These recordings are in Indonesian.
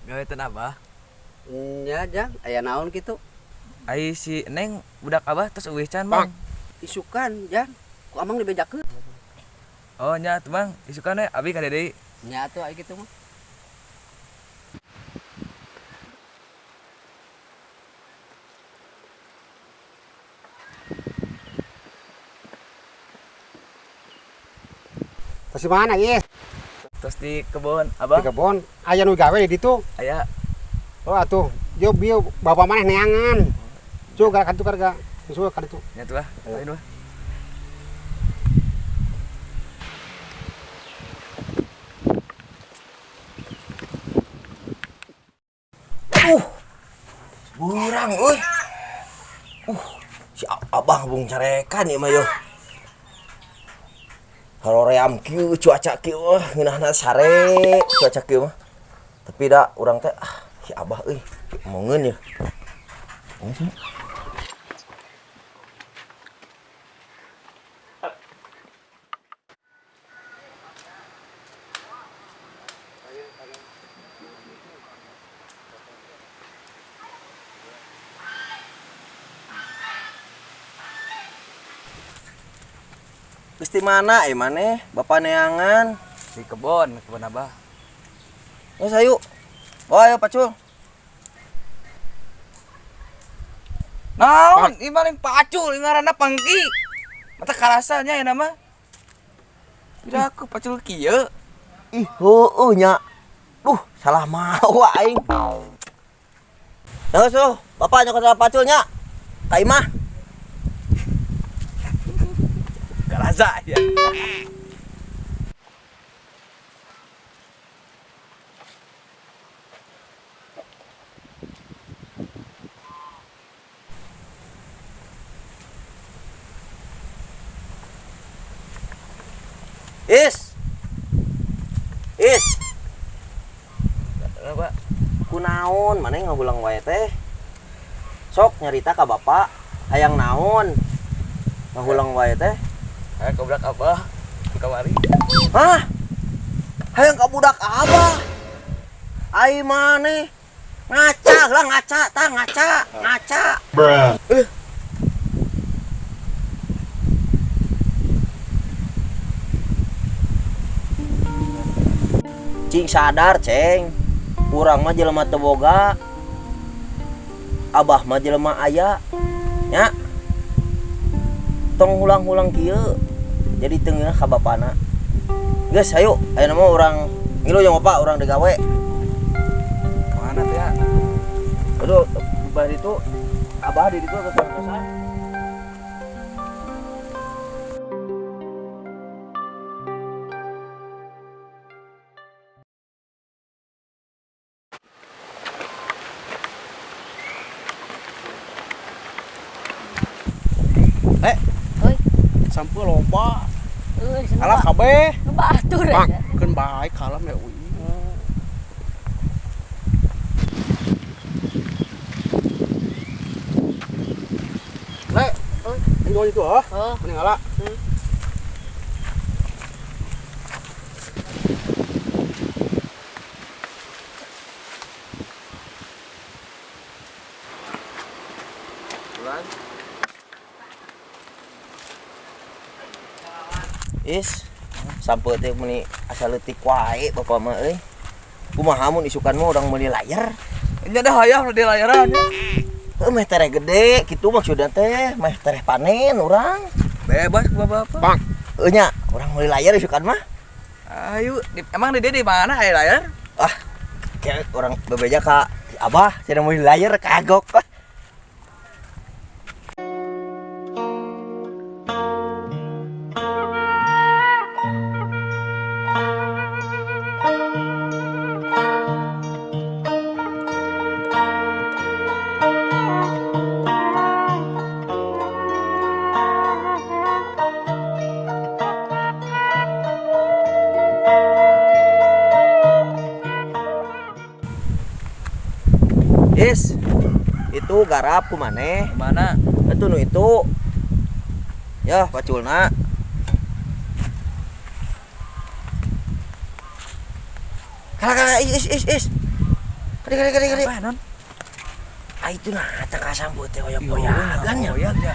Gawetan Abah. Nya jang aya naon kitu? Ai si Neng budak Abah terus eueuh can, Bang. Isukan jang. Ku amang dibejakeun. Oh nya tuh Bang, isukan we abi ka Dede. Nya atuh aya kitu mah. Terus mana ieu? Terus di kebun Di Abah kebon aya nu gawe di ditu. aya Oh atuh, bieu bapak maneh neangan. Cu gara kantu karga. Susul ka ditu. nya tuh ah. Ayo dua. Burang euy. Si Abah bung carekan ieu mah yo. Haroream kieu cuaca kieu ngeunahna sare cuaca kieu mah. Tapi da urang teh si Abah euy moungeun ya. Geus ti mana maneh? Bapak neangan. Di kebun Abah. Geus ayo. Oh ayo pacul. Naon? Ieu maling pacul, ngaranna Pangki. Mata karasanya ya nama. Bila aku pacul kieu. Ih, heueuh nya. Duh, salah mau aing. Terus Bapak nyokot paculnya. Ka imah. Karasa ya. Is. Kenapa? Kunaon maneh ngabulang wae teh. Sok nyarita ka Bapak, hayang naon? Ngahulang wae teh. Aya ka budak Abah di kamari. Hah? Hayang ka budak Abah. Ai maneh ngaca lah ngaca. Cing sadar, Ceng. Urang mah jelema teu boga. Abah mah jelema aya. Nya. Tong hulang-hulang kieu. Jadi teu ngeunah ka bapana. Geus hayu, ayeuna mah urang ngilu jeung Bapak urang digawe. Mana teh ya? Aduh, Abah itu Abah di ditu geus kosan. Sampeu loba. Euy, Alah kabeh. batur Bang, aja. keun bae kalem ya uy. Le, ini itu Oh. Mending ala. Is sampeu teh meuni asal leutik wae Bapak mah euy. Kumaha mun isukan mah urang meuli layar. Nya dah hayang di layaran. Heuh meh tereh gede kitu maksudna teh, meh tereh panen urang. Bebas ku Bapak. Bang, Heuh nya, urang meuli layar isukan mah. Ayo, emang Dede di mana aya layar? Ah, kayak orang bebeja ka Abah, cenah meuli layar kagok. Is, itu garap ku maneh. Mana? Itu nu itu. Ya, paculna. Kakak is. Gede. Apa non? Ah itu nah tengah sambut teh oyak-oyagan nya. Oyak ya.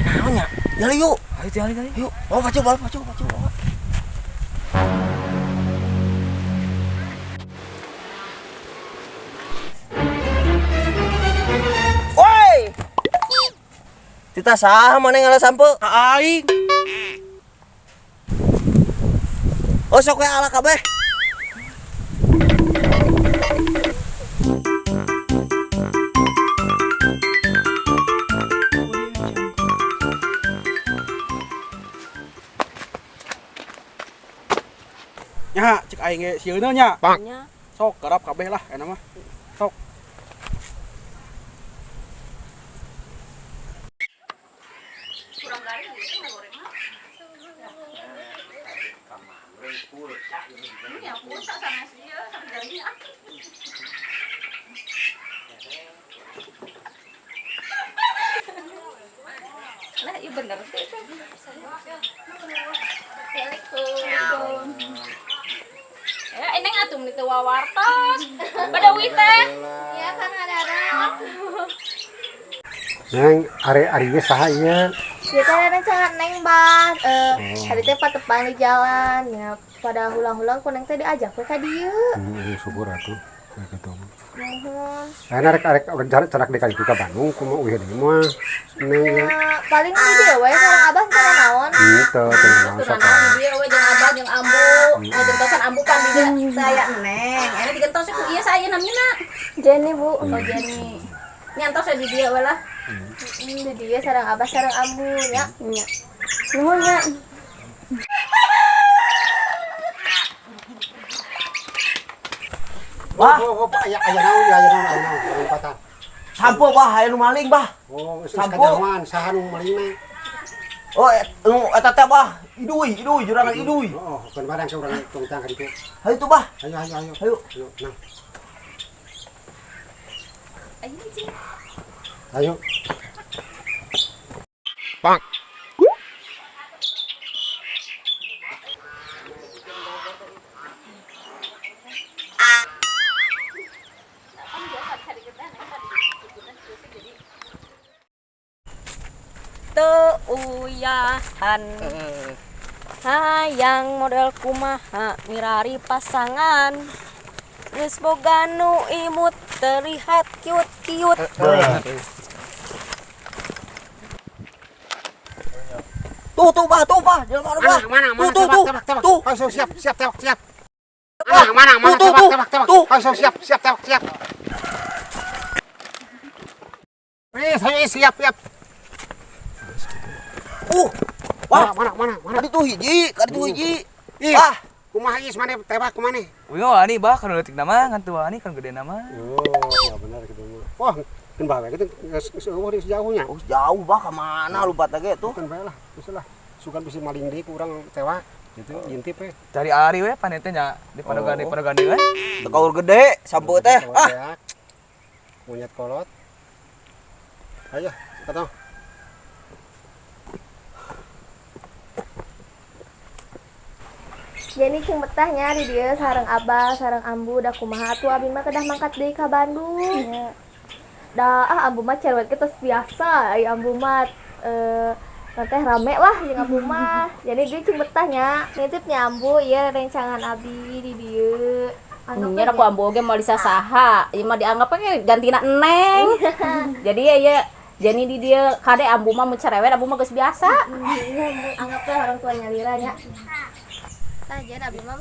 Naon nya? Jali yuk. Ayo tiali tadi. Yuk. Oh pacu. Woi. Tita saha maneh ngalah sampe? Aing. Oh sok we ala kabeh. Nya, cek aing ge sieuna nya. Nya. Sok garap kabeh lah enak mah. Sok. Lah, iya bener sih. Ya, ini ngatum itu wawartos. Badawi teh. Iya kan ada. Neng are ge saha ieu? Kita ada cangan neng bas, hari teh patepan di jalan, ya pada hulang-hulang kuneng teh diajak we ka dieu. Syukur atuh kayak gitu. Mohon. Karena arek carak dekat itu ka Bandung kumaha uih deui mah. Neng ya. Paling di dieu we sareng abah teh naon. Gitu, tenang sok. Dia we jeung abah jeung ambu. Ngegentosan ambu pan di dieu saya neng. Ene digentosnya ku ieu saya namina. Jenny bu, Oh Jenny. Nyantos di dia we lah. di dieu sareng abah sareng ambu nya. Nya. Nuhun nya. Wah. Aya naon patah. Sampo bah aya nu maling bah. Oh, geus Sampo. kajaman saha nu maling mah. Oh eta teh bah. Iduy jurangan iduy. Oh, kan barang ka urang tong tang ka ditu. Hayu tuh bah. Ayo. Ayo. Nah. Ayo. Pak. Teuyahan hayang model kumaha mirari pasangan geus boga nu imut terlihat cute. Tuh bah, jelema nu bah. Tuh. Ayo siap tewak. Mana. Tewak. Ayo siap tewak. Saya siap. Wah, Mana. kadi tuh hiji. Ih, Wah, kumaha geus maneh tewak kumaha? Wih, ani bah kan leutik nama ngan tua ani kan gede nama. Oh, ya benar gitu. Wah, kan bae gitu seueuh di sejauhnya. oh, jauh bah ka mana lupa teh ge tuh. Kan bae lah, geus lah. Sukan bisa maling deui kurang tewak. Gitu, intip we. Cari ari we panete nya di pada gandengan. Teu kaur gede sampo teh. Monyet kolot. Ayo, katong. Jenny cing betahnya di dieu sareng abah sareng ambu da kumaha atuh abi mah kedah mangkat deui ka Bandung. Da ambu mah cerewet kitu biasa, ai ambu mah teh rame lah jeung ambu mah. Jadi dia cing betahnya nitipnya ambu ieu rencangan abi di dieu. Nya aku ambu oge mau disasaha, ieu mah dianggap we gantina eneng. Jadi ya Jenny di dia kade ambu mah mun cerewet ambu mah geus biasa. Anggaplah orang tuanya lira nya. Tah jan abi mah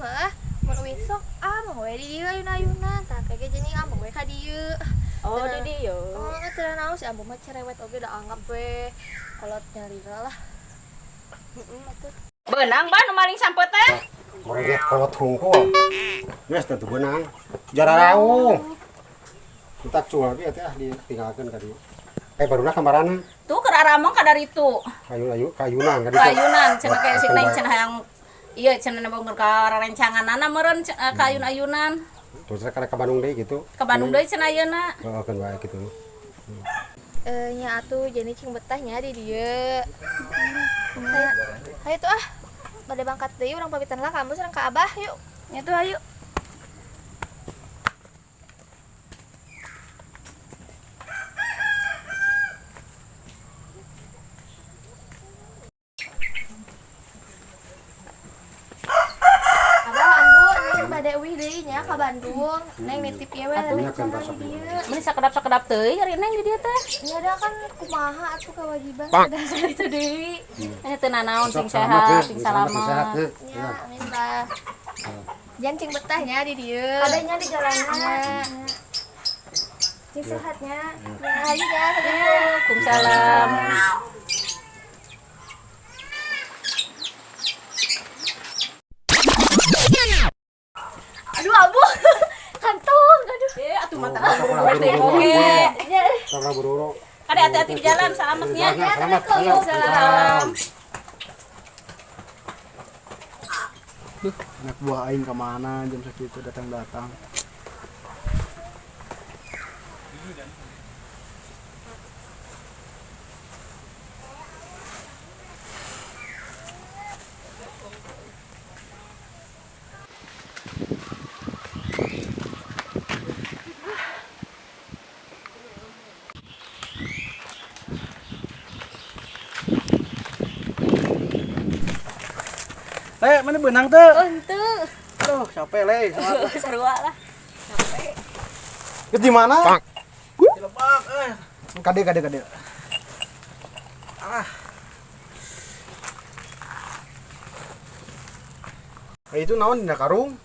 mun wisok mah we di dieu ayun-ayunan tah kage Jenny ambu we ka dieu. Oh di dieu. Oh, teu naon si ambu mah cerewet oge da anggap we kolotnya lira lah. Atuh. Beunang ba nu maling sampo teh? Korek kolot hungkul. Geus teh beunang. Jararaung. Kita cual ge teh ditinggalkeun ka dieu. Baruna kamarana. Tuh keur aramong ka dari itu. Kayunan ka dieu. Kayunan cenah kayak si neng cenah yang iya cenah nembong ka rencanganana meureun ka ayun-ayunan. Terus ka Bandung deui gitu. Ka Bandung deui cenah ayeuna. Heeh, kan bae gitu. Nya atuh Jenny cing betahnya di dieu. Hayu tuh bade bangkat deui urang pamitan lah ka ambu sareng ka abah yuk. Nya tuh ayo. ke Bandung, Neng nitip ya we Atunya kan rencana rasa di dieu. Meni sakedap-sakedap teuing ari neng di dieu teh. Ya ada kan kumaha atuh kewajiban dasar itu deui. Nya teu nanaon sing Sok selamat ya, sehat, sing sing selamat, sing sehat, salamet. ya. Ya, amin lah. Jangan cing betahnya di dieu. Adanya di jalanan. Ya. Cing sehatnya. Ya, ayo ya. Waalaikumsalam. Aduh, abu. Kantong, aduh. Atuh mata Sarang buru-buru. Kade hati-hati di jalan, selamatnya. Ya, selamat. Ayo. Salam. Anak buah aing kemana jam segitu datang-datang. Mana benang tuh? Henteu. Aduh, capek le. Sarua lah. Di mana? Di Lebak. Kade. Itu naon dina karung?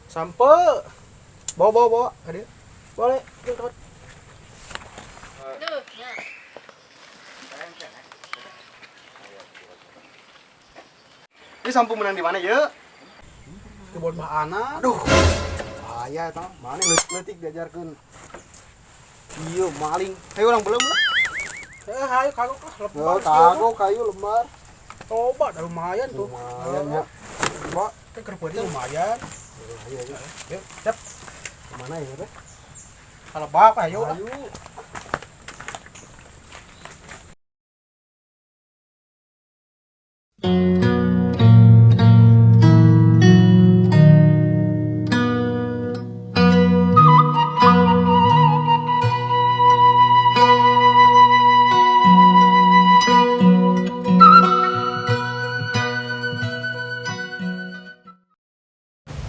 Sampe. Bawa. Kade. Boleh. Tuh. Ini sampo menang di mana ya? Kebun bahana. Aduh. Bahaya eta. Mana leutik diajarkeun. Iya, maling. Ayo orang belum lah. Ayo kagok lah. Oh, kagok kayu lembar. Coba dah lumayan tuh. Lumayan ya. Coba, kan kerupuknya lumayan. Ayo. Cep. Kemana ya, Teh? Kalau bak ayo lah. Ayo.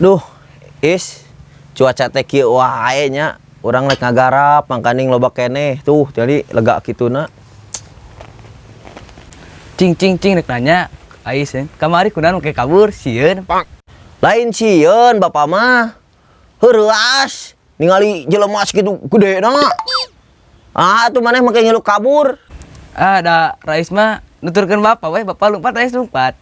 Duh, cuaca teh kieu wae nya. Urang rek ngagarap mangkaning loba keneh tuh jadi lega kituna. Cing rek nanya Ais kamari kunaon make kabur sieun Lain sieun bapak mah heureus ningali jelema sakitu gedena. Ah tuh maneh make nyeluk kabur. da Rais mah nuturkeun bapak we bapak lumpat Rais lumpat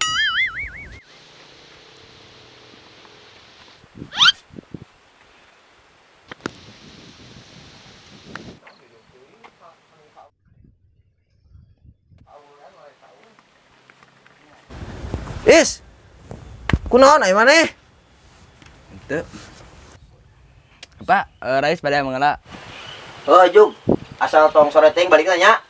Kunaon aya maneh? Teu Pak Rais pada mengelak Juk, asal tong sore teh balik nya.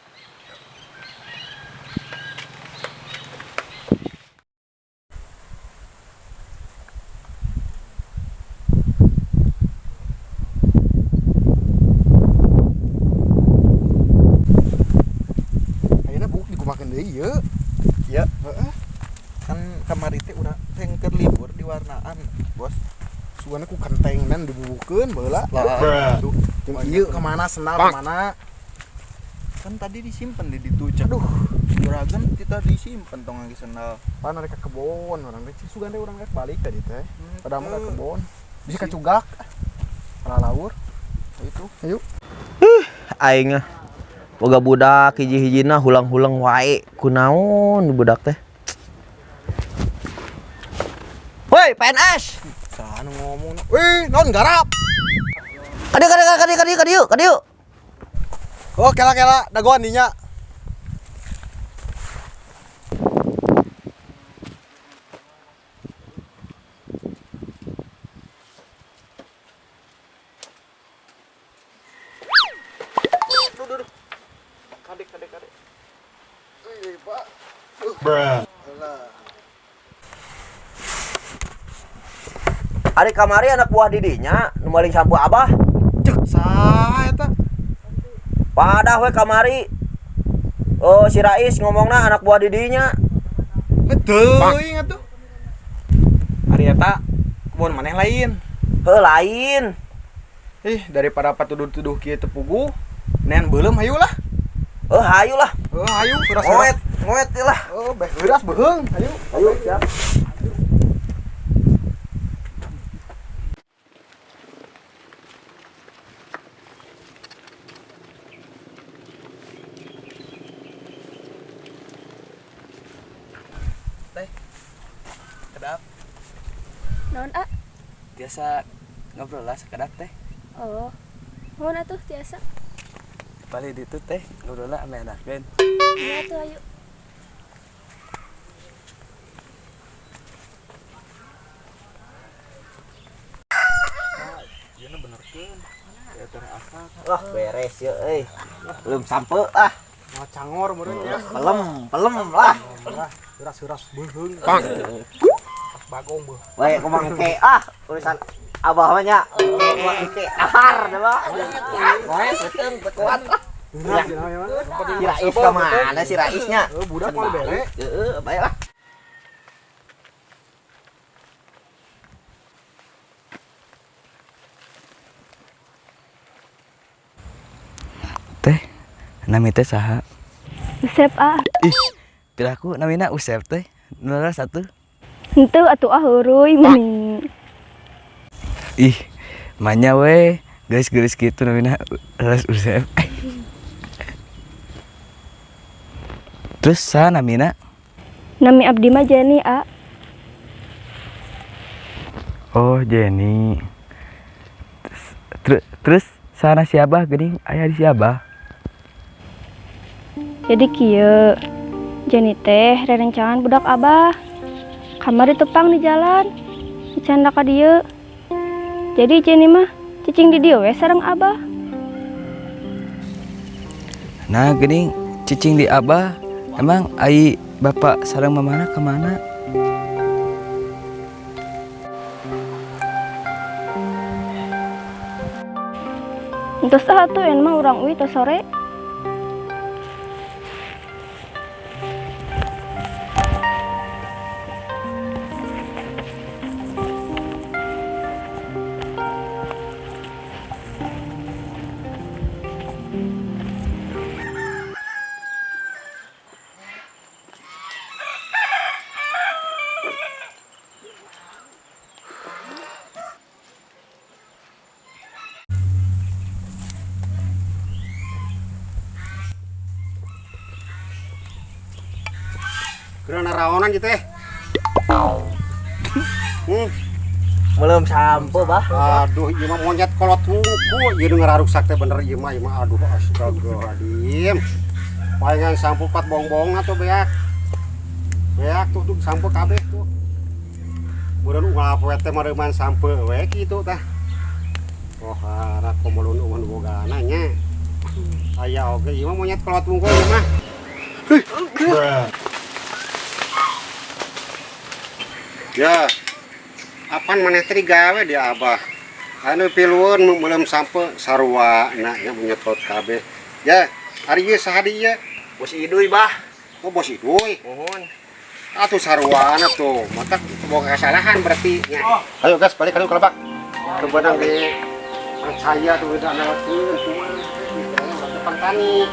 Ayeuna buk digumakeun deui ye. Ya, heeh. Kan kamari teh urang teh keur libur di warnaan, Bos. Suana ku kentengnan dibubukeun baheula. Aduh, jeung ieu kemana sendal kemana? Kan tadi disimpen di ditu cek. Aduh, juragan kita disimpen tong angge sendal. Pan rek ka kebon, urang teh sugan teh urang rek balik tadi teh. Padahal mah ka kebon. Bisa ka cugak. Lalaur. Itu. Ayo. Aing boga budak hiji-hijina hulang-hulang wae. Kunaon budak teh? Woi, PNS. Sana ngomong. Wih, non garap. Kadieu. Oh, kela dagoan dinya. Duh. Kadek. Wih, Pak. Ari kamari anak buah didinya nu maling sampo abah. Cek saha eta? Padah we kamari. Oh, si Rais ngomongna anak buah didinya. Teuing atuh. Ari eta kebon maneh lain. Lain. Daripada patuduh-tuduh kieu teu puguh, nen beuleum hayu lah. Hayu lah. Hayu Ngoet, ngoet lah. Bae geuras beheung, hayu. Ayo, siap. Kedap. Naon A? Biasa ngobrol lah sekedap teh. Oh. Mohon atuh tiasa. Balik itu teh ngobrol lah ame anakkeun. Iya tuh ayo. Wah, beres ya belum sampai ah. Mau cangor meureun ya. Pelem lah. Geuras beheung. Pas bagong beuh. Baik kumangke urusan abah mah nya. Kumangke ahar dah mah. Ngoet beteung bekuat. Si Rais kemana si Raisnya? Budak mau bere. Baiklah. Teh, nami teh saha? Usep A. Ih, tidak aku namina Usep teh. Nurah satu. Henteu atuh heuruy mending. Ih, manya we. Geus-geus gitu namina Ras Usep. Terus saha namina? Nami abdi mah Jenny A. Oh, Jenny. Terus sana si Abah geuning aya di si Abah. Jadi kieu. Jenny teh rerencangan budak Abah. Kamar ditepang di jalan. Dicanda ka dieu. Jadi Jenny mah cicing di dieu we sareng Abah. Nah, geuning cicing di Abah. Emang ai bapak sareng mamana kemana? Entos atuh yen mah urang uwi tos sore. Kena raonan gitu teh. Belum sampai, Bah. Aduh, ieu mah monyet kolot tungku. Ieu denger rusak teh bener ieu mah aduh astagfirullahaladzim. Palingan sampo 4 bong-bongna tuh beak. Beak tuh sampo kabeh tuh. Mureun unggal poe teh mareuman sampe we kitu tah. Oh, harap komelun umun bogana nya. Aya oge ieu mah monyet kolot tungku ieu mah. Ya, apaan maneh teh digawe di Abah? Anu pilueun belum sampe sarua na nya menyetot kabeh. Ya, ari ieu saha dieu? Bos Iduy, Bah. Oh, bos Iduy. Mohon. Atuh saruana tuh, mata boga kesalahan berarti nya. Ayo gas, balik anu kelebak. Kebenang di saya tuh udah analkeun cuma depan tani.